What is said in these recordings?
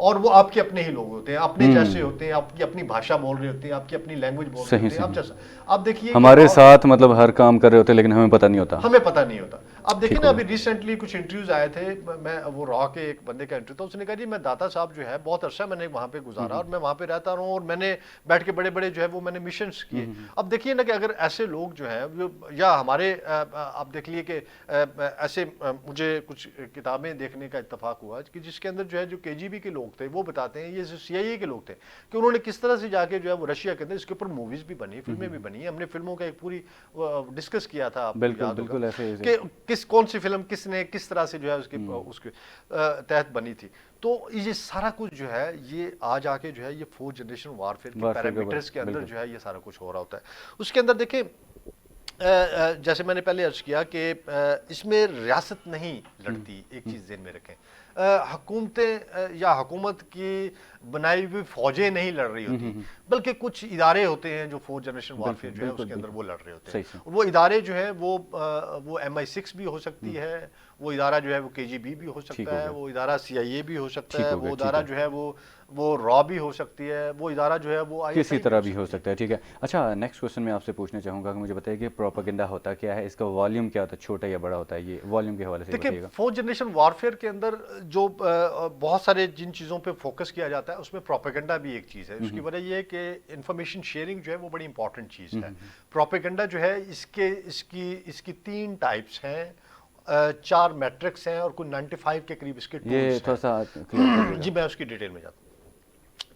اور وہ آپ کے اپنے ہی لوگ ہوتے ہیں, اپنے جیسے ہوتے ہیں, آپ کی اپنی بھاشا بول رہے ہوتے ہیں, آپ کی اپنی لینگویج بول رہے ہوتے ہیں, آپ جیسا. آپ دیکھیے ہمارے ساتھ مطلب ہر کام کر رہے ہوتے لیکن ہمیں پتہ نہیں ہوتا, ہمیں پتہ نہیں ہوتا. اب دیکھیں نا ابھی ریسنٹلی کچھ انٹرویوز آئے تھے, میں وہ را کے ایک بندے کا انٹرویو تھا, اس نے کہا جی میں داتا صاحب جو ہے بہت عرصہ میں نے وہاں پہ گزارا اور میں وہاں پہ رہتا رہا ہوں اور میں نے بیٹھ کے بڑے بڑے جو ہے وہ میں نے مشنز کیے. اب دیکھیے نا کہ اگر ایسے لوگ جو ہیں یا ہمارے آپ دیکھ لیے کہ ایسے مجھے کچھ کتابیں دیکھنے کا اتفاق ہوا کہ جس کے اندر جو ہے جو KGB کے لوگ تھے وہ بتاتے ہیں, یہ CIA کے لوگ تھے, کہ انہوں نے کس طرح سے جا کے جو ہے وہ رشیا کے اندر, اس کے اوپر موویز بھی بنی, فلمیں بھی بنی, ہم نے فلموں کا ایک پوری ڈسکس کیا تھا آپ کو یاد ہوگا کہ کون سی فلم کس نے کس طرح سے جو ہے اس کے تحت بنی تھی. تو یہ سارا کچھ جو ہے یہ آج آ کے جو ہے یہ 4th جنریشن وارفیئر کے پیرامیٹرز کے اندر جو ہے یہ سارا کچھ ہو رہا ہوتا ہے. اس کے اندر دیکھیں جیسے میں نے پہلے عرض کیا کہ اس میں ریاست نہیں لڑتی, ایک چیز ذہن میں رکھیں, حکومتیں یا حکومت کی بنائی ہوئی فوجیں نہیں لڑ رہی ہوتی, بلکہ کچھ ادارے ہوتے ہیں جو 4th جنریشن وارفیئر جو ہے اس کے اندر وہ لڑ رہے ہوتے ہیں. وہ ادارے جو ہیں وہ MI6 بھی ہو سکتی ہے, وہ ادارہ جو ہے وہ KGB بھی ہو سکتا ہے, وہ ادارہ CIA بھی ہو سکتا ہے, وہ ادارہ جو ہے وہ را بھی ہو سکتی ہے, وہ ادارہ جو ہے وہ کسی طرح بھی ہو سکتا ہے. ٹھیک ہے, اچھا نیکسٹ کوسچن میں آپ سے پوچھنا چاہوں گا کہ مجھے بتائیے کہ پروپیگنڈا ہوتا کیا ہے, اس کا والیوم کیا ہوتا ہے, چھوٹا یا بڑا ہوتا ہے, یہ والیوم کے حوالے سے بتائیے گا. 4th جنریشن وارفیئر کے اندر جو بہت سارے جن چیزوں پہ فوکس کیا جاتا ہے اس میں پروپیگنڈا بھی ایک چیز ہے. اس کی وجہ یہ ہے کہ انفارمیشن شیئرنگ جو ہے وہ بڑی امپورٹنٹ چیز ہے. پروپیگنڈا جو ہے اس کی 3 ٹائپس ہیں, 4 میٹرکس ہیں اور کوئی 95 کے قریب اس کے ٹولز ہیں. جی میں اس کی ڈیٹیل میں جاتا ہوں.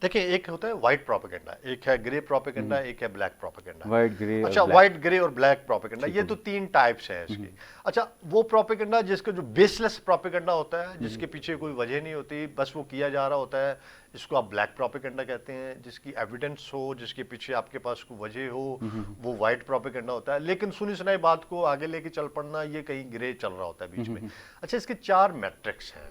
دیکھیں ایک ہوتا ہے وائٹ پروپیگنڈا, ایک ہے گرے پروپیگنڈا, ایک ہے بلیک پروپیگنڈا. اچھا وائٹ گرے اور بلیک پروپیگنڈا یہ تو 3 ٹائپس ہیں اس کی. اچھا وہ پروپیگنڈا جس کا جو بیس لیس پروپیگنڈا ہوتا ہے, جس کے پیچھے کوئی وجہ نہیں ہوتی, بس وہ کیا جا رہا ہوتا ہے, اس کو آپ بلیک پروپیگنڈا کہتے ہیں. جس کی ایویڈنس ہو, جس کے پیچھے آپ کے پاس کوئی وجہ ہو, وہ وائٹ پروپیگنڈا ہوتا ہے. لیکن سنی سنائی بات کو آگے لے کے چل پڑنا یہ کہیں گرے چل رہا ہوتا ہے بیچ میں. اچھا اس کے 4 میٹرکس ہیں.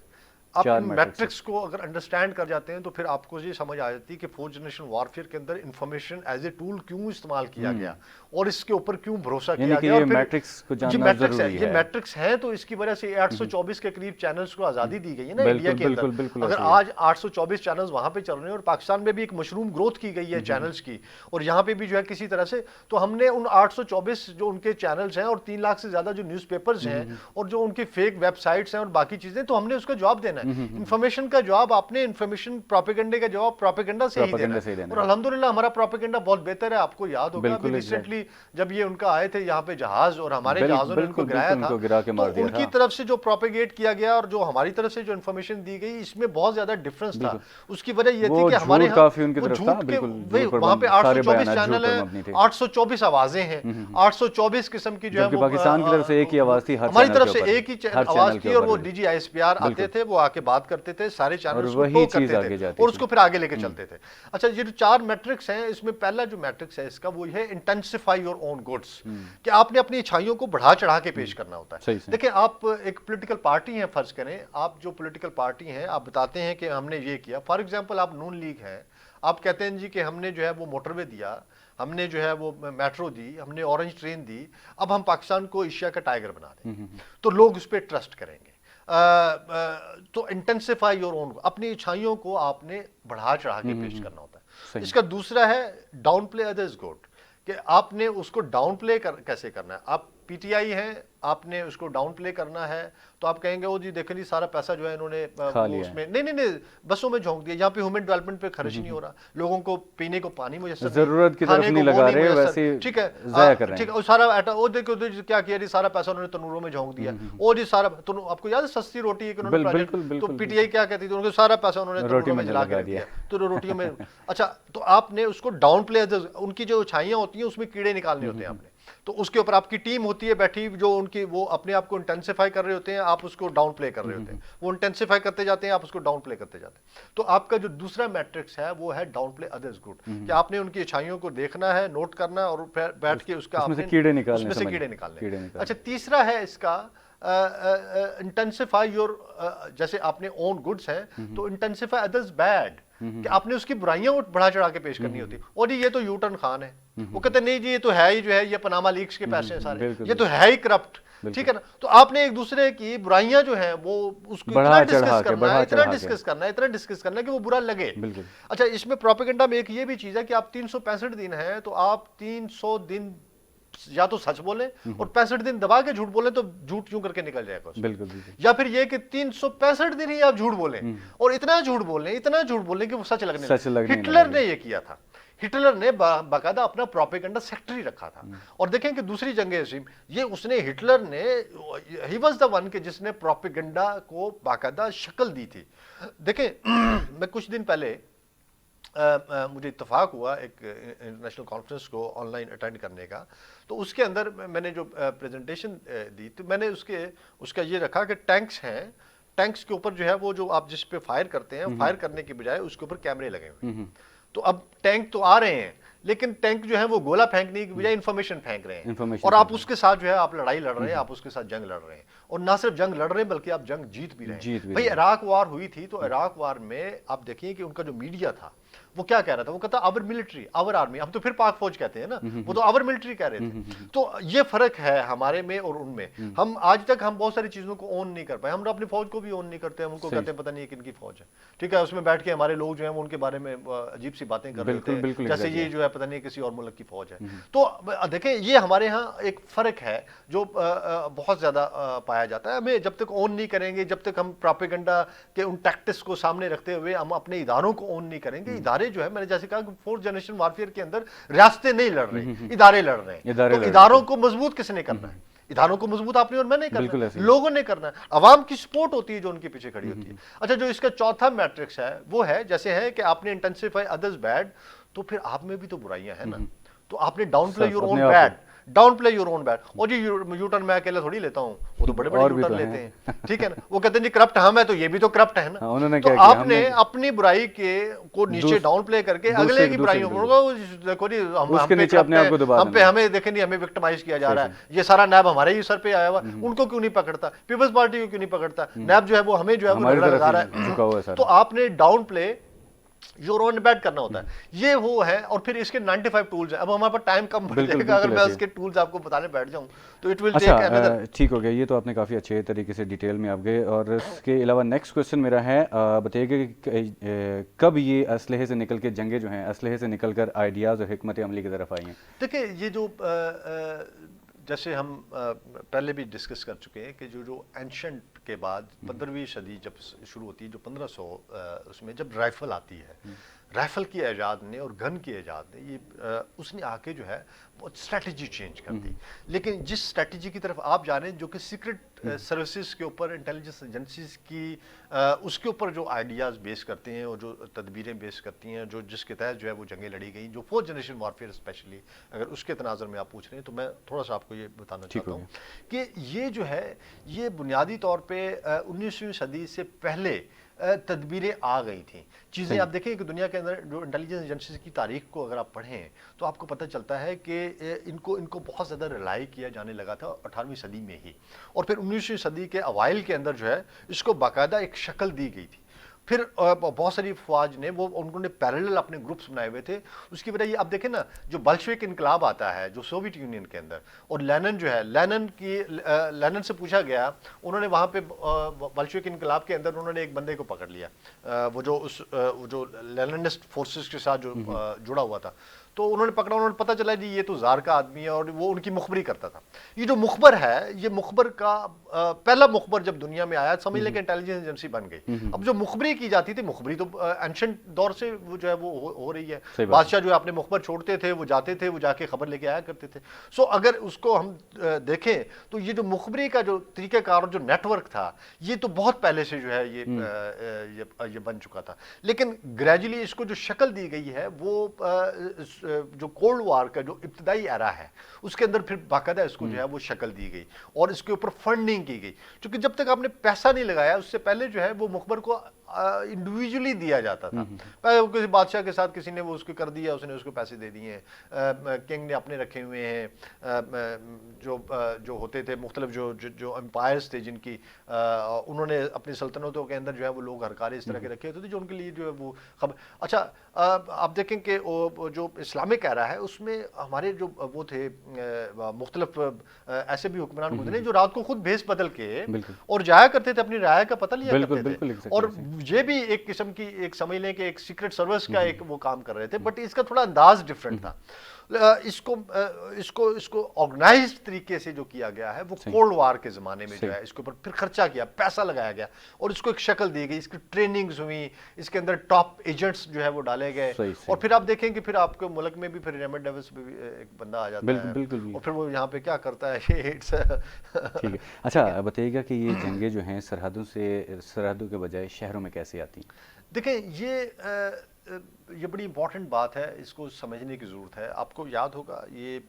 آپ میٹرکس کو اگر انڈرسٹینڈ کر جاتے ہیں تو پھر آپ کو یہ سمجھ آ جاتی ہے کہ 4th جنریشن وارفیئر کے اندر انفارمیشن ایز اے ٹول کیوں استعمال کیا گیا اور اس کے اوپر کیوں بھروسہ کیا گیا. یہ میٹرکس کو جاننا ضروری ہے. یہ میٹرکس ہیں تو اس کی وجہ سے 824 کے قریب چینلز کو آزادی دی گئی ہے نا انڈیا کے اندر. اگر آج 824 چینلز وہاں پہ چل رہے ہیں اور پاکستان میں بھی ایک مشروم گروتھ کی گئی ہے چینلز کی, اور یہاں پہ بھی جو ہے کسی طرح سے, تو ہم نے ان 824 جو ان کے چینلز ہیں اور 3 لاکھ سے زیادہ جو نیوز پیپرز ہیں اور جو ان کی فیک ویب سائٹس ہیں اور باقی چیزیں, تو ہم نے اس کا جواب دینا ہے. انفارمیشن کا جواب آپ نے انفارمیشن پروپیگنڈے کا جواب پروپیگنڈا سے ہی دینا ہے. اور الحمدللہ ہمارا پروپیگنڈا بہت بہتر ہے. آپ کو یاد ہوگا ابھی ریسنٹلی جب یہ ان کا آئے تھے یہاں پہ جہاز اور ہمارے جہازوں نے ان کو گرایا تھا, تو ان کی طرف سے جو پروپیگیٹ کیا گیا اور جو ہماری طرف سے جو انفارمیشن دی گئی اس میں بہت زیادہ ڈفرنس تھا. اس کی وجہ یہ تھی کہ ہمارے وہاں پہ 824 چینل ہیں, 824 آوازیں ہیں, 824 قسم کی جو ہے پاکستان کی طرف سے ایک ہی آواز تھی, ہماری طرف سے ایک ہی آواز تھی, اور وہ DG ISPR آتے تھے, وہ آ کے بات کرتے تھے, سارے چینلز کو ٹو کرتے تھے اور اس کو پھر آگے لے کے چلتے تھے. اچھا یہ جو 4 میٹرکس ہیں, اس میں پہلا جو میٹرکس ہے اس کا وہ ہے انٹینسیفائی یور اون گڈس, کہ آپ نے اپنی اچھائیوں کو بڑھا چڑھا کے پیش کرنا ہوتا ہے. دیکھیں آپ ایک پولیٹیکل پارٹی ہیں, فرض کریں آپ جو پولیٹیکل پارٹی ہیں, آپ بتاتے ہیں کہ ہم نے یہ کیا. فار ایگزامپل آپ نون لیگ ہیں, آپ کہتے ہیں جی کہ ہم نے جو ہے وہ موٹر وے دیا, ہم نے جو ہے وہ میٹرو دی, ہم نے اورنج ٹرین دی, اب ہم پاکستان کو ایشیا کا ٹائیگر بنا دیں, تو لوگ اس پہ ٹرسٹ کریں گے. تو انٹینسیفائی یور اون, اپنی اچھائیوں کو آپ نے بڑھا چڑھا کے پیش کرنا ہوتا ہے. اس کا دوسرا ہے ڈاؤن پلے ادرز گڈ, کہ آپ نے اس کو ڈاؤن پلے کیسے کرنا ہے. آپ PTI ہیں, آپ نے اس کو ڈاؤن پلے کرنا ہے, تو آپ کہیں گے وہ جی دیکھیں جی سارا پیسہ جو ہے انہوں نے اس میں نہیں بسوں میں جھونک دیا, یہاں پہ ہیومن ڈیولپمنٹ پہ خرچ نہیں ہو رہا, لوگوں کو پینے کو پانی میسر, ضرورت کی طرف نہیں لگا رہے, ویسے ٹھیک ہے ضائع کر رہے ہیں. سارا وہ دیکھو کیا کیا جی, سارا پیسہ انہوں نے تنوروں میں جھونک دیا, اور جی سارا, آپ کو یاد ہے سستی روٹی ہے کہ انہوں نے, تو PTI کیا کہتی تھی, ان کو سارا پیسہ انہوں نے تنوروں میں جلا کے رکھ دیا, تو روٹیوں میں. اچھا تو آپ نے اس کو ڈاؤن پلے, ان کی جو اچھائیاں ہوتی ہیں اس میں کیڑے نکالنے ہوتے ہیں آپ نے, تو اس کے اوپر آپ کی ٹیم ہوتی ہے بیٹھی جو ان کی, وہ اپنے آپ کو انٹینسیفائی کر رہے ہوتے ہیں, آپ اس کو ڈاؤن پلے کر رہے ہوتے ہیں, وہ انٹینسیفائی کرتے جاتے ہیں, آپ اس کو ڈاؤن پلے کرتے جاتے ہیں. تو آپ کا جو دوسرا میٹرکس ہے وہ ہے ڈاؤن پلے ادرز گڈ, کہ آپ نے ان کی اچھائیوں کو دیکھنا ہے, نوٹ کرنا ہے, اور بیٹھ کے اس کا اس میں سے کیڑے نکالنے. اچھا تیسرا ہے اس کا انٹینسیفائی یور, جیسے آپ نے اون گڈس ہے, تو انٹینسیفائی ادرز بیڈ, کہ آپ نے اس کی برائیاں بڑھا چڑھا کے پیش کرنی ہوتی. اور یہ تو یو ٹرن خان ہے, وہ کہتے ہیں نہیں جی یہ تو ہے ہی جو ہے یہ پاناما لیکس کے پیسے ہیں سارے, یہ تو ہے ہی کرپٹ, ٹھیک ہے نا. تو آپ نے ایک دوسرے کی برائیاں جو ہیں وہ اس کو اتنا ڈسکس کرنا ہے کہ وہ برا لگے. اچھا اس میں پروپیگنڈا میں ایک یہ بھی چیز ہے کہ آپ 365 دن ہیں تو آپ 300 دن یا تو سچ بولیں اور 65 دن دبا کے جھوٹ بولیں تو جھوٹ کیوں کر کے نکل جائے گا. یا پھر یہ کہ 365 دن ہی آپ جھوٹ بولیں اور اتنا جھوٹ بولیں کہ وہ سچ لگنے لگے. ہٹلر نے یہ کیا تھا. ہٹلر نے باقاعدہ اپنا پروپیگنڈا سیکٹری رکھا تھا. اور دیکھیں کہ دوسری جنگ عظیم ہٹلر نے ہی واز دا ون کہ جس نے پروپیگنڈا کو باقاعدہ شکل دی تھی. دیکھیں میں کچھ دن پہلے مجھے اتفاق ہوا ایک انٹرنیشنل کانفرنس کو آن لائن اٹینڈ کرنے کا. تو اس کے اندر میں نے جو پریزنٹیشن دی تو میں نے اس کا یہ رکھا کہ ٹینکس ہیں, ٹینکس کے اوپر جو ہے وہ جو آپ جس پہ فائر کرتے ہیں فائر کرنے کے بجائے اس کے اوپر کیمرے لگے ہوئے. تو اب ٹینک تو آ رہے ہیں لیکن ٹینک جو ہے وہ گولا پھینکنے کی بجائے انفارمیشن پھینک رہے ہیں اور آپ اس کے ساتھ جو ہے آپ لڑائی لڑ رہے ہیں, آپ اس کے ساتھ جنگ لڑ رہے ہیں. اور نہ صرف جنگ لڑ رہے ہیں بلکہ آپ جنگ جیت بھی رہے ہیں. بھائی عراق وار ہوئی تھی تو عراق وار میں آپ دیکھیں کہ ان کا جو میڈیا تھا وہ کیا کہہ رہا تھا, وہ کہتا آور ملٹری آور آرمی. ہم تو پھر پاک فوج کہتے ہیں نا, وہ تو آور ملٹری کہہ رہے تھے. تو یہ فرق ہے ہمارے میں اور ان میں. ہم آج تک ہم بہت ساری چیزوں کو اون نہیں کر پائے. ہم اپنی فوج کو بھی اون نہیں کرتے, ہم کو کہتے ہیں پتہ نہیں کن کی فوج ہے. ٹھیک ہے, اس میں بیٹھ کے ہمارے لوگ جو ہیں وہ ان کے بارے میں عجیب سی باتیں کر رہے ہیں جیسے یہ جو ہے پتہ نہیں کسی اور ملک کی فوج ہے. تو دیکھیں یہ ہمارے ہاں ایک فرق ہے جو بہت زیادہ پایا جاتا ہے. ہمیں جب تک اون نہیں کریں گے, جب تک ہم پروپیگنڈا کے ان ٹیکٹکس کو سامنے رکھتے ہوئے ہم اپنے اداروں کو اون نہیں کریں گے. ادارے جو ہے میں نے جیسے کہا کہ فورتھ جنریشن وارفیئر کے اندر ریاستیں نہیں لڑ رہی, ادارے لڑ رہے ہیں. تو اداروں کو مضبوط کس نے کرنا ہے؟ اداروں کو مضبوط آپ نے اور میں نہیں کرنا, لوگوں نے کرنا ہے. عوام کی سپورٹ ہوتی ہے جو ان کے پیچھے کھڑی ہوتی ہے. اچھا جو اس کا چوتھا میٹرکس ہے وہ ہے جیسے ہے کہ آپ نے انٹینسیفائی ادرز بیڈ, تو پھر آپ میں بھی تو برائیاں ہیں نا, تو آپ نے down play your own bed, down play your own bed. اور جی یو ٹرن میں اکیلا تھوڑی لیتا ہوں, وہ تو بڑے بڑے یو ٹرن لیتے ہیں. ٹھیک ہے نا, وہ کہتے ہیں جی کرپٹ ہم ہے تو یہ بھی تو کرپٹ ہے نا. تو آپ نے اپنی برائی کو نیچے ڈاؤن پلے کر کے اگلے کی برائیوں دیکھو جی ہمیں دیکھیں نہیں ہمیں وکٹمائز کیا جا رہا ہے, یہ سارا نیب ہمارے ہی سر پہ آیا ہوا, ان کو کیوں نہیں پکڑتا, پیپلز پارٹی کو کیوں نہیں پکڑتا, نیب جو ہے وہ ہمیں جو ہے وہ لگا رہا ہے. تو آپ نے down play your own bet کرنا ہوتا ہے. یہ وہ ہے. اور پھر اس کے 95 ٹولز ہیں. اب ہمارے پاس ٹائم کم بڑھ جائے گا, اگر میں اس کے ٹولز آپ کو بتانے بیٹھ جاؤں تو اٹ ول ٹیک انادر. ٹھیک ہو گیا, یہ تو آپ نے کافی اچھے طریقے سے ڈیٹیل میں آپ گئے. اور اس کے علاوہ نیکسٹ کویشچن میرا ہے, بتائیے کہ کب یہ اسلحے سے نکل کے جنگیں جو ہیں اسلحے سے نکل کر آئیڈیاز اور حکمت عملی کی طرف آئی ہیں؟ دیکھیں یہ جو جیسے ہم پہلے بھی ڈسکس کر چکے ہیں کہ جو اینشنٹ کے بعد 15ویں صدی جب شروع ہوتی ہے, جو 1500 اس میں جب رائفل آتی ہے, رائفل کی ایجاد نے اور گن کی ایجاد نے یہ اس نے آ کے جو ہے وہ اسٹریٹجی چینج کر دی. لیکن جس اسٹریٹجی کی طرف آپ جا رہے ہیں جو کہ سیکرٹ سروسز کے اوپر, انٹیلیجنس ایجنسیز کی اس کے اوپر جو آئیڈیاز بیس کرتے ہیں اور جو تدبیریں بیس کرتی ہیں, جو جس کے تحت جو ہے وہ جنگیں لڑی گئیں, جو فورتھ جنریشن وارفیئر اسپیشلی اگر اس کے تناظر میں آپ پوچھ رہے ہیں, تو میں تھوڑا سا آپ کو یہ بتانا چاہتا ہوں کہ یہ جو ہے یہ بنیادی طور پہ 19ویں صدی سے پہلے تدبیریں آ گئی تھیں. چیزیں آپ دیکھیں کہ دنیا کے اندر جو انٹیلیجنس ایجنسیز کی تاریخ کو اگر آپ پڑھیں تو آپ کو پتہ چلتا ہے کہ ان کو بہت زیادہ ریلائی کیا جانے لگا تھا 18ویں صدی میں ہی. اور پھر 19ویں صدی کے اوائل کے اندر جو ہے اس کو باقاعدہ ایک شکل دی گئی تھی. پھر بہت ساری فوج نے انہوں نے پیرالل اپنے گروپس بنائے ہوئے تھے. اس کی وجہ یہ اب دیکھیں نا, جو بلشوک انقلاب آتا ہے جو سوویت یونین کے اندر, اور لینن جو ہے لینن سے پوچھا گیا, انہوں نے وہاں پہ بلشوک انقلاب کے اندر انہوں نے ایک بندے کو پکڑ لیا, وہ جو لیننسٹ فورسز کے ساتھ جو جڑا ہوا تھا, تو انہوں نے پکڑا, انہوں نے پتہ چلا جی یہ تو زار کا آدمی ہے اور وہ ان کی مخبری کرتا تھا. یہ جو مخبر ہے, یہ مخبر کا پہلا مخبر جب دنیا میں آیا سمجھ لیں کہ انٹیلیجنس ایجنسی بن گئی. اب جو مخبری کی جاتی تھی, مخبری تو اینشنٹ دور سے وہ جو ہے وہ ہو رہی ہے. بادشاہ جو ہے اپنے مخبر چھوڑتے تھے, وہ جاتے تھے, وہ جا کے خبر لے کے آیا کرتے تھے. سو اگر اس کو ہم دیکھیں تو یہ جو مخبری کا جو طریقہ کار جو نیٹ ورک تھا یہ تو بہت پہلے سے جو ہے یہ بن چکا تھا. لیکن گریجولی اس کو جو شکل دی گئی ہے وہ جو کولڈ وار کا جو ابتدائی ایرا ہے اس کے اندر پھر باقاعدہ اس کو جو ہے وہ شکل دی گئی اور اس کے اوپر فنڈنگ کی گئی. کیونکہ جب تک آپ نے پیسہ نہیں لگایا اس سے پہلے جو ہے وہ مخبر کو انڈیویجولی دیا جاتا تھا. پہلے کسی بادشاہ کے ساتھ کسی نے وہ اس کو کر دیا, اس نے اس کو پیسے دے دیے ہیں, کنگ نے اپنے رکھے ہوئے ہیں, جو ہوتے تھے مختلف جو امپائرز تھے جن کی انہوں نے اپنی سلطنتوں کے اندر جو ہے وہ لوگ ہرکارے اس طرح کے رکھے ہوتے تھے جو ان کے لیے جو ہے وہ خبر. اچھا آپ دیکھیں کہ جو اسلامک ایرا ہے اس میں ہمارے جو وہ تھے مختلف ایسے بھی حکمران گزرے جو رات کو خود بھیس بدل کے اور جایا کرتے تھے, اپنی رعایا کا پتہ لیا کرتے تھے, اور یہ بھی ایک قسم کی ایک سمجھ لیں کہ ایک سیکرٹ سروس کا ایک وہ کام کر رہے تھے, بٹ اس کا تھوڑا انداز ڈفرینٹ تھا. اس کو آرگنائزڈ طریقے سے جو کیا گیا ہے وہ کولڈ وار کے زمانے میں جو ہے اس کے اوپر پھر خرچہ کیا, پیسہ لگایا گیا اور اس کو ایک شکل دی گئی, اس کی ٹریننگز ہوئی, اس کے اندر ٹاپ ایجنٹس جو ہے وہ ڈالے گئے, اور پھر آپ دیکھیں کہ پھر آپ کے ملک میں بھی پھر ریمنڈ ڈیوس بھی ایک بندہ آ جاتا ہے اور پھر وہ یہاں پہ کیا کرتا ہے یہ ٹھیک ہے. اچھا بتائیے گا کہ یہ جنگیں جو ہیں سرحدوں کے بجائے شہروں میں کیسے آتی ہیں؟ دیکھیں یہ بڑی امپورٹنٹ بات ہے, اس کو سمجھنے کی ضرورت ہے. آپ کو یاد ہوگا یہ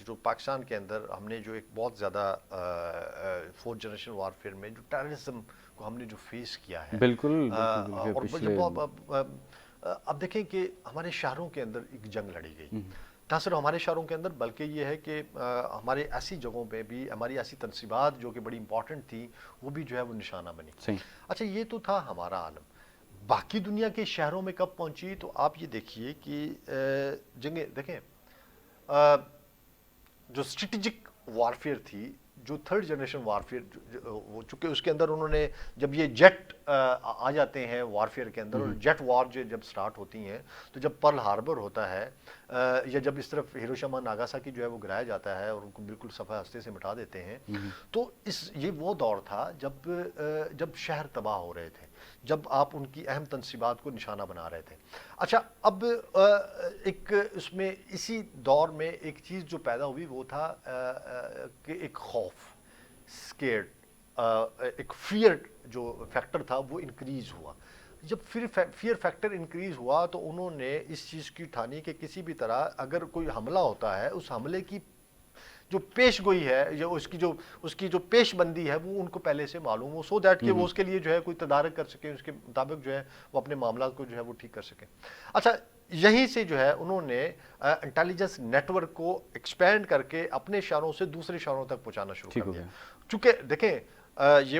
جو پاکستان کے اندر ہم نے جو ایک بہت زیادہ فورتھ جنریشن وارفیئر میں جو ٹیررزم کو ہم نے جو فیس کیا ہے, بالکل, اور اب دیکھیں کہ ہمارے شہروں کے اندر ایک جنگ لڑی گئی, نہ صرف ہمارے شہروں کے اندر بلکہ یہ ہے کہ ہمارے ایسی جگہوں پہ بھی ہماری ایسی تنصیبات جو کہ بڑی امپورٹنٹ تھی وہ بھی جو ہے وہ نشانہ بنی. اچھا یہ تو تھا ہمارا عالم, باقی دنیا کے شہروں میں کب پہنچی تو آپ یہ دیکھیے کہ جنگیں دیکھیں جو اسٹریٹجک وارفیئر تھی, جو تھرڈ جنریشن وارفیئر, چونکہ اس کے اندر انہوں نے جب یہ جیٹ آ جاتے ہیں وارفیئر کے اندر, اور جیٹ وار جب سٹارٹ ہوتی ہیں تو جب پرل ہاربر ہوتا ہے یا جب اس طرف ہیروشیما ناگاساکی جو ہے وہ گرایا جاتا ہے اور ان کو بالکل صفحہ ہستے سے مٹا دیتے ہیں, تو یہ وہ دور تھا جب شہر تباہ ہو رہے تھے, جب آپ ان کی اہم تنصیبات کو نشانہ بنا رہے تھے. اچھا اب ایک اس میں اسی دور میں ایک چیز جو پیدا ہوئی وہ تھا کہ ایک خوف, اسکیئرڈ, ایک فیئر جو فیکٹر تھا وہ انکریز ہوا. جب فیئر فیکٹر انکریز ہوا تو انہوں نے اس چیز کی ٹھانی کہ کسی بھی طرح اگر کوئی حملہ ہوتا ہے اس حملے کی جو پیش گوئی ہے یا اس کی جو پیش بندی ہے وہ ان کو پہلے سے معلوم ہو, سو دیٹ کہ وہ اس کے لیے جو ہے کوئی تدارک کر سکیں, اس کے مطابق جو ہے وہ اپنے معاملات کو جو ہے وہ ٹھیک کر سکیں. اچھا یہیں سے جو ہے انہوں نے انٹیلیجنس نیٹ ورک کو ایکسپینڈ کر کے اپنے شہروں سے دوسرے شہروں تک پہنچانا شروع کر دیا. چونکہ دیکھیں یہ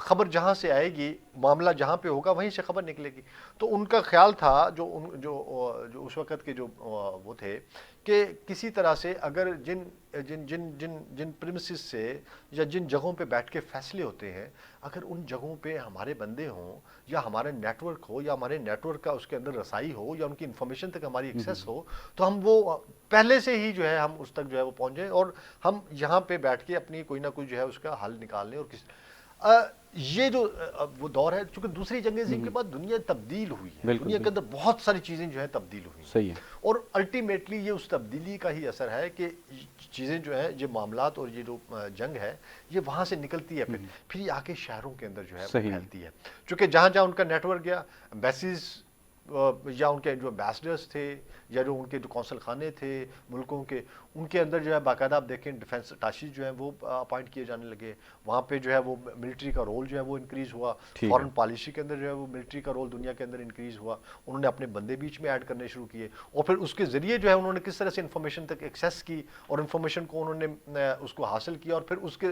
خبر جہاں سے آئے گی, معاملہ جہاں پہ ہوگا وہیں سے خبر نکلے گی. تو ان کا خیال تھا جو اس وقت کے جو وہ تھے کہ کسی طرح سے اگر جن پریمیسز سے یا جن جگہوں پہ بیٹھ کے فیصلے ہوتے ہیں, اگر ان جگہوں پہ ہمارے بندے ہوں یا ہمارا نیٹ ورک ہو یا ہمارے نیٹ ورک کا اس کے اندر رسائی ہو یا ان کی انفارمیشن تک ہماری ایکسیس ہو, تو ہم وہ پہلے سے ہی جو ہے ہم اس تک جو ہے وہ پہنچ جائیں اور ہم یہاں پہ بیٹھ کے اپنی کوئی نہ کوئی جو ہے اس کا حل نکال لیں. اور یہ جو وہ دور ہے, چونکہ دوسری جنگ عظیم کے بعد دنیا تبدیل ہوئی ہے, دنیا کے اندر بہت ساری چیزیں جو ہیں تبدیل ہوئی ہیں. صحیح ہے. اور الٹیمیٹلی یہ اس تبدیلی کا ہی اثر ہے کہ چیزیں جو ہیں, یہ معاملات اور یہ جو جنگ ہے یہ وہاں سے نکلتی ہے, پھر یہ آ کے شہروں کے اندر جو ہے پھیلتی ہے. چونکہ جہاں جہاں ان کا نیٹ ورک گیا, ایمبیسیز یا ان کے جو ایمبیسڈرز تھے یا جو ان کے جو قونصل خانے تھے ملکوں کے, ان کے اندر جو ہے باقاعدہ آپ دیکھیں ڈیفینس اٹاشی جو ہیں وہ اپوائنٹ کیے جانے لگے. وہاں پہ جو ہے وہ ملٹری کا رول جو ہے وہ انکریز ہوا, فارن پالیسی کے اندر جو ہے وہ ملٹری کا رول دنیا کے اندر انکریز ہوا. انہوں نے اپنے بندے بیچ میں ایڈ کرنے شروع کیے, اور پھر اس کے ذریعے جو ہے انہوں نے کس طرح سے انفارمیشن تک ایکسیس کی اور انفارمیشن کو انہوں نے اس کو حاصل کیا, اور پھر اس کے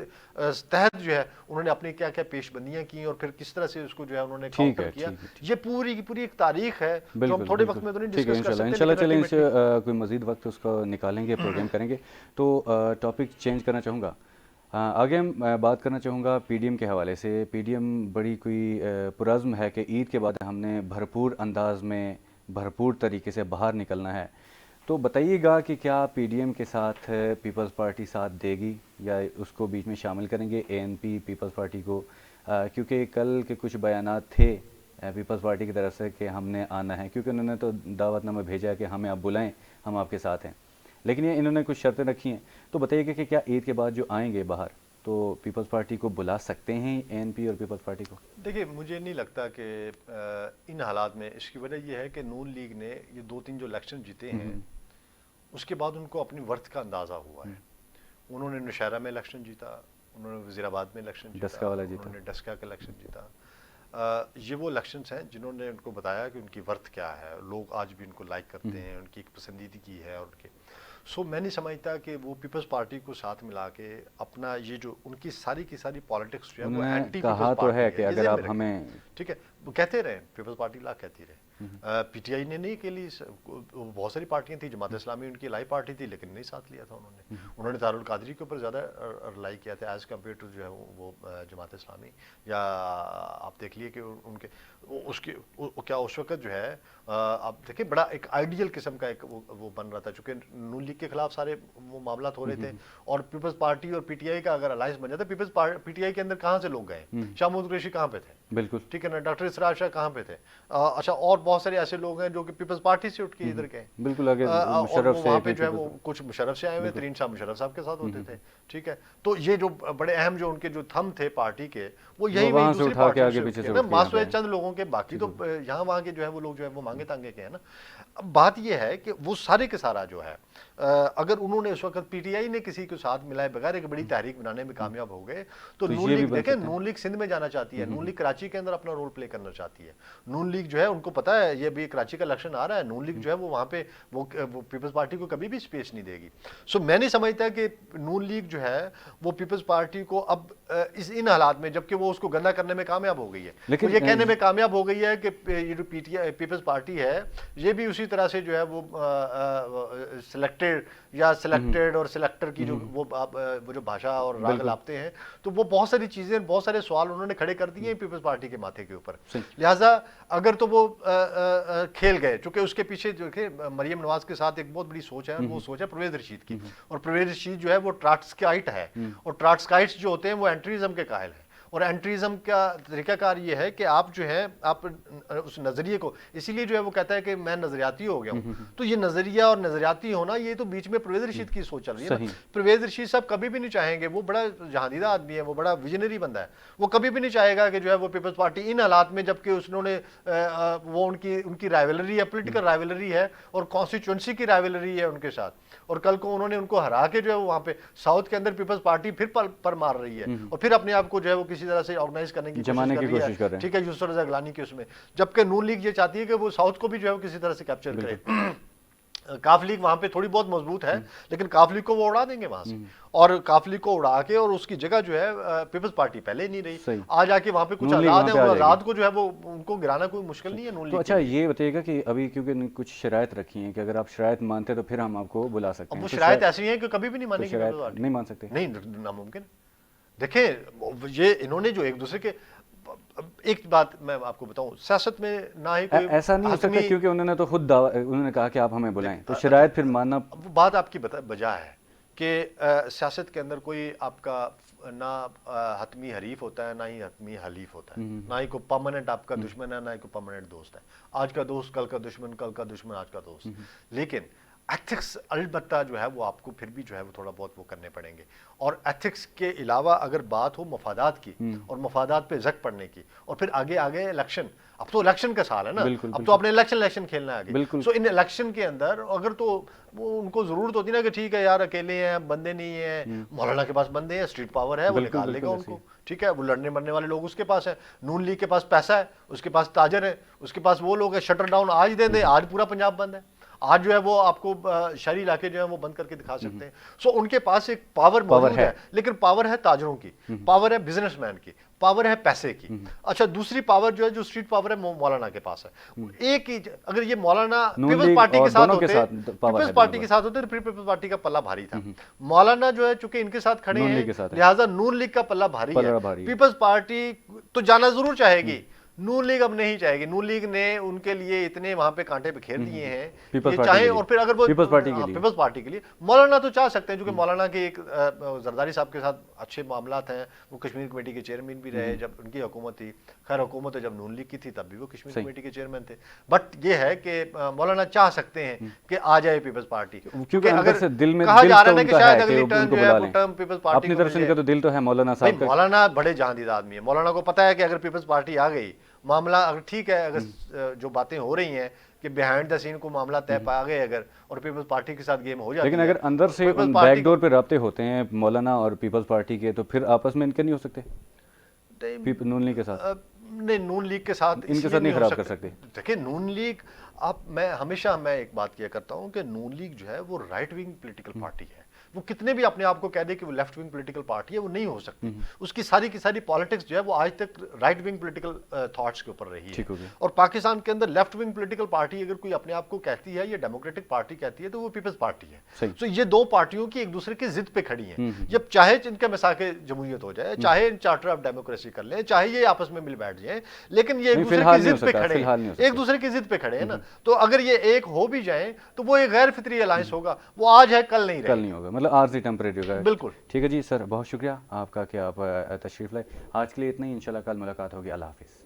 تحت جو ہے انہوں نے اپنی کیا کیا پیش بندیاں کی اور پھر کس طرح سے اس کو جو ہے انہوں نے کاؤنٹر کیا. یہ پوری کی پوری ایک تاریخ ہے جو ہم تھوڑے وقت میں تو نہیں ڈسکس کر سکتے. انشاءاللہ چلیں اس کوئی مزید وقت اس کو نکالیں گے, پروگرام کریں گے. تو ٹاپک چینج کرنا چاہوں گا, آگے میں بات کرنا چاہوں گا پی ڈی ایم کے حوالے سے. پی ڈی ایم بڑی کوئی پرعزم ہے کہ عید کے بعد ہم نے بھرپور انداز میں بھرپور طریقے سے باہر نکلنا ہے. تو بتائیے گا کہ کیا پی ڈی ایم کے ساتھ پیپلز پارٹی ساتھ دے گی یا اس کو بیچ میں شامل کریں گے اے این پی پیپلز پارٹی کو, کیونکہ کل کے کچھ بیانات تھے پیپلز پارٹی کی طرف سے کہ ہم نے آنا ہے, کیونکہ انہوں نے تو دعوت نامہ بھیجا ہے کہ ہمیں آپ بلائیں, ہم آپ کے ساتھ ہیں, لیکن یہ انہوں نے کچھ شرطیں رکھی ہیں. تو بتائیے گا کہ کیا عید کے بعد جو آئیں گے باہر تو پیپلز پارٹی کو بلا سکتے ہیں اے این پی اور پیپلز پارٹی کو؟ دیکھیے مجھے نہیں لگتا کہ ان حالات میں, اس کی وجہ یہ ہے کہ نون لیگ نے یہ 2-3 جو الیکشن جیتے ہیں اس کے بعد ان کو اپنی ورتھ کا اندازہ ہوا ہے. انہوں نے نوشہرہ میں الیکشن جیتا, انہوں نے وزیر آباد میں الیکشن جیتا, انہوں نے ڈسکا کا الیکشن جیتا. یہ وہ الیکشنز ہیں جنہوں نے ان کو بتایا کہ ان کی ورتھ کیا ہے، لوگ آج بھی ان کو لائک کرتے ہیں، ان کی ایک پسندیدگی ہے ان کے. سو میں نہیں سمجھتا کہ وہ پیپلز پارٹی کو ساتھ ملا کے اپنا یہ جو ان کی ساری کی ساری پالیٹکس جو ہے وہ اینٹی کہا پیپلز تو ہے پارٹی کہ ہے. اگر آپ ہمیں ٹھیک ہے وہ کہتے رہے پیپلز پارٹی لا کہتی رہے. پی ٹی آئی نے نہیں کے لیے بہت ساری پارٹیاں تھیں، جماعت اسلامی ان کی لائی پارٹی تھی لیکن نہیں ساتھ لیا تھا انہوں نے دارالقادری کے اوپر زیادہ رلائی کیا تھا ایز کمپیئر ٹو جو ہے وہ جماعت اسلامی. یا آپ دیکھ لیے کہ ان کے اس کی کیا اس وقت جو ہے آپ دیکھیں بڑا ایک آئیڈیل قسم کا ایک وہ بن رہا تھا، چونکہ نون لیگ کے خلاف سارے وہ معاملات ہو رہے تھے اور پیپلز پارٹی اور پی ٹی آئی کا اگر الائنس بن جاتا. پی ٹی آئی کے اندر کہاں سے لوگ گئے؟ شاہ محمود قریشی کہاں پہ تھے؟ بالکل ٹھیک ہے نا. ڈاکٹر اسرار شاہ کہاں پہ تھے؟ اچھا اور بہت سارے ایسے لوگ ہیں جو کہ پیپلز پارٹی سے اٹھ کے ادھر گئے. بالکل اگر اور وہاں پہ جو ہے وہ کچھ مشرف سے آئے ہوئے، ترین شاہ مشرف صاحب کے ساتھ ہوتے تھے. ٹھیک ہے تو یہ جو بڑے اہم جو ان کے جو تھم تھے پارٹی کے وہ یہی دوسری پارٹی سے ماسوے چند لوگوں کے. باقی تو یہاں وہاں کے جو ہے وہ لوگ جو ہے وہ مانگے تانگے کے ہیں نا. بات یہ ہے کہ وہ سارے کے سارا جو ہے اگر انہوں نے اس وقت پی ٹی آئی نے کسی کے ساتھ ملائے بغیر ایک بڑی تحریک بنانے میں کامیاب ہو گئے تو نون لیگ دیکھیں نون لیگ سندھ میں جانا چاہتی ہے، نون لیگ کراچی کے اندر اپنا رول پلے کرنا چاہتی ہے. نون لیگ جو ہے ان کو پتا ہے یہ بھی کراچی کا الیکشن آ رہا ہے، نون لیگ جو ہے وہ وہاں پہ وہ پیپلز پارٹی کو کبھی بھی اسپیس نہیں دے گی. سو میں نہیں سمجھتا کہ نون لیگ جو ہے وہ پیپلز پارٹی کو اب ان حالات میں جبکہ وہ اس کو گندا کرنے میں کامیاب ہو گئی ہے، لیکن یہ کہنے میں کامیاب ہو گئی ہے کہ یہ جو P T I Peoples Party ہے یہ بھی اسی طرح سے جو ہے وہ سلیکٹڈ یا سلیکٹڈ اور سلیکٹر کی جو وہ جو بھاشا اور راگ لاپتے ہیں تو وہ بہت ساری چیزیں بہت سارے سوال انہوں نے کھڑے کر دیے ہیں پیپلز پارٹی کے ماتھے کے اوپر. لہٰذا اگر تو وہ کھیل گئے چونکہ اس کے پیچھے جو کہ مریم نواز کے ساتھ ایک بہت بڑی سوچ ہے، وہ سوچ ہے پرویز رشید کی. اور پرویز رشید جو ہے وہ ٹراٹسکائٹ ہے اور ٹراٹسکائٹس جو ہوتے ہیں وہ اینٹریزم کے قائل ہیں. اور اینٹریزم کا طریقہ کار یہ ہے کہ آپ جو ہے آپ اس نظریے کو اسی لیے جو ہے وہ کہتا ہے کہ میں نظریاتی ہو گیا ہوں. تو یہ نظریہ اور نظریاتی ہونا یہ تو بیچ میں پرویز رشید کی سوچ چل رہی ہے. پرویز رشید صاحب کبھی بھی نہیں چاہیں گے، وہ بڑا جہاندیدہ آدمی ہے، وہ بڑا ویژنری بندہ ہے، وہ کبھی بھی نہیں چاہے گا کہ جو ہے وہ پیپلز پارٹی ان حالات میں جبکہ انہوں نے وہ ان کی رائیولری ہے، پولیٹیکل رائیولری ہے اور کانسٹیچوئنسی کی رائیولری ہے ان کے ساتھ. اور کل کو انہوں نے ان کو ہرا کے جو ہے وہاں پہ ساؤتھ کے اندر پیپلز پارٹی پھر پر مار رہی ہے اور پھر اپنے آپ کو جو ہے وہ کسی طرح سے آرگنائز کرنے کی کوشش کر رہی ہے. ٹھیک ہے یسر رضا گیلانی کے اس میں، جبکہ نون لیگ یہ چاہتی ہے کہ وہ ساؤتھ کو بھی جو ہے وہ کسی طرح سے کیپچر کرے. کاف لیگ وہاں پہ تھوڑی بہت مضبوط ہے لیکن کاف لیگ کو وہ اڑا دیں گے وہاں سے، اور کاف لیگ کو اڑا کے اور اس کی جگہ جو ہے پیپلز پارٹی پہلے نہیں رہی، آج آ کے وہاں پہ کچھ آزاد ہیں، آزاد کو جو ہے وہ ان کو گرانا کوئی مشکل نہیں ہے نون لیگ. اچھا یہ بتائیے گا کہ ابھی کیونکہ کچھ شرائط رکھی ہیں کہ اگر آپ شرائط مانتے تو پھر ہم آپ کو بلا سکتے ہیں. وہ شرائط ایسی ہیں کہ کبھی بھی نہیں مانے گی، نہیں مان سکتے، نہیں ناممکن. دیکھیں یہ انہوں نے جو ایک دوسرے کے ایک بات میں آپ کو بتاؤں سیاست میں نہ ہی کوئی ایسا نہیں ہو سکتا کیونکہ انہوں نے تو خود انہوں نے کہا کہ آپ ہمیں بلائیں تو شرائط پھر ماننا. بات آپ کی بجا ہے کہ سیاست کے اندر کوئی آپ کا نہ حتمی حریف ہوتا ہے نہ ہی حتمی حلیف ہوتا ہے، نہ ہی کوئی پرماننٹ آپ کا دشمن ہے نہ ہی کوئی پرماننٹ دوست ہے. آج کا دوست کل کا دشمن، کل کا دشمن آج کا دوست. لیکن ایتھکس البتہ جو ہے وہ آپ کو پھر بھی جو ہے وہ تھوڑا بہت وہ کرنے پڑیں گے. اور ایتھکس کے علاوہ اگر بات ہو مفادات کی اور مفادات پہ زک پڑنے کی اور پھر آگے الیکشن، اب تو الیکشن کا سال ہے نا، اب تو اپنے الیکشن کھیلنا ہے آگے. سو ان الیکشن کے اندر اگر تو وہ ان کو ضرورت ہوتی نا کہ ٹھیک ہے یار اکیلے ہیں، بندے نہیں ہیں، مولانا کے پاس بندے ہیں، اسٹریٹ پاور ہے، وہ نکال لے گا ان کو. ٹھیک ہے وہ لڑنے مرنے والے لوگ اس کے پاس ہیں. نون لیگ کے پاس پیسہ ہے، اس کے پاس تاجر ہے، اس کے پاس وہ لوگ ہیں. شٹر ڈاؤن آج دے دیں، آج پورا پنجاب بند ہے، آج جو ہے وہ آپ کو شہری علاقے جو ہے وہ بند کر کے دکھا سکتے ہیں. سو ان کے پاس ایک پاور موجود ہے، لیکن پاور ہے تاجروں کی، پاور ہے بزنس مین کی، پاور ہے پیسے کی. اچھا دوسری پاور جو ہے جو اسٹریٹ پاور ہے مولانا کے پاس ہے. ایک ہی اگر یہ مولانا پیپلز پارٹی کے ساتھ ہوتے پیپلز پارٹی کے ساتھ ہوتے تو پھر پیپلز پارٹی کا پلہ بھاری تھا. مولانا جو ہے چونکہ ان کے ساتھ کھڑے ہیں لہٰذا نون لیگ کا پلہ بھاری ہے. پیپلز پارٹی تو جانا ضرور چاہے گی، نون لیگ اب نہیں چاہے گی. نون لیگ نے ان کے لیے اتنے وہاں پہ کانٹے بکھیر دیے ہیں یہ چاہیں. اور پھر اگر وہ پیپلز پارٹی کے لیے مولانا تو چاہ سکتے ہیں کیونکہ مولانا کے ایک زرداری صاحب کے ساتھ اچھے معاملات ہیں، وہ کشمیر کمیٹی کے چیئرمین بھی رہے جب ان کی حکومت تھی. خیر حکومت جب نون لیگ کی تھی تب بھی وہ کشمیر کمیٹی کے چیئرمین تھے. بٹ یہ ہے کہ مولانا چاہ سکتے ہیں کہ آ جائے پیپلز پارٹی، کیونکہ اگر کہا جا رہا ہے کہ شاید اگلی ٹرم جو ہے وہ ٹرم پیپلز پارٹی اپنی طرف سے تو دل تو ہے مولانا صاحب کا. مولانا بڑے جہاندیدہ آدمی ہے. مولانا کو پتا ہے کہ اگر پیپلز پارٹی آ گئی معاملہ اگر ٹھیک ہے، اگر جو باتیں ہو رہی ہیں کہ بیہائنڈ دا سین کو معاملہ طے پا گئے اگر اور پیپلز پارٹی کے ساتھ گیم ہو جاتی ہے، لیکن اگر اندر سے بیک ڈور پہ رابطے ہوتے ہیں مولانا اور پیپلز پارٹی کے تو پھر آپس میں ان کے نہیں ہو سکتے نون لیگ کے ساتھ. نے نون لیگ کے ساتھ ان کے ساتھ نہیں خراب کر سکتے. دیکھیں نون لیگ میں ہمیشہ ایک بات کیا کرتا ہوں کہ نون لیگ جو ہے وہ رائٹ ونگ پولیٹیکل پارٹی ہے. وہ کتنے بھی اپنے آپ کو کہہ دے کہ وہ لیفٹ ونگ پولیٹیکل پارٹی ہے، وہ نہیں ہو سکتی. اس کی ساری پالیٹکس جو ہے وہ آج تک رائٹ ونگ پولیٹیکل تھاٹس کے اوپر رہی ہے. اور پاکستان کے اندر لیفٹ ونگ پولیٹیکل پارٹی اگر کوئی اپنے آپ کو کہتی ہے یا ڈیموکریٹک پارٹی کہتی ہے تو وہ پیپلز پارٹی ہے. تو یہ دو پارٹیوں کی ایک دوسرے کی ضد پہ کھڑی ہیں. جب چاہے ان کا مساق جمہوریت ہو جائے، چاہے چارٹر آف ڈیموکریسی کر لیں، چاہے یہ آپس میں مل بیٹھ جائیں، لیکن یہ ایک دوسرے کی ضد پہ کھڑے ہیں، ایک دوسرے کی ضد پہ کھڑے ہیں نا. تو اگر یہ ایک ہو بھی جائیں تو وہ ایک غیر فطری الائنس ہوگا، وہ آج ہے کل نہیں ہوگا، مطلب عارضی ٹیمپریری ہوگا. بالکل ٹھیک ہے جی سر، بہت شکریہ آپ کا کہ آپ تشریف لائے. آج کے لیے اتنا ہی، انشاءاللہ کل ملاقات ہوگی. اللہ حافظ.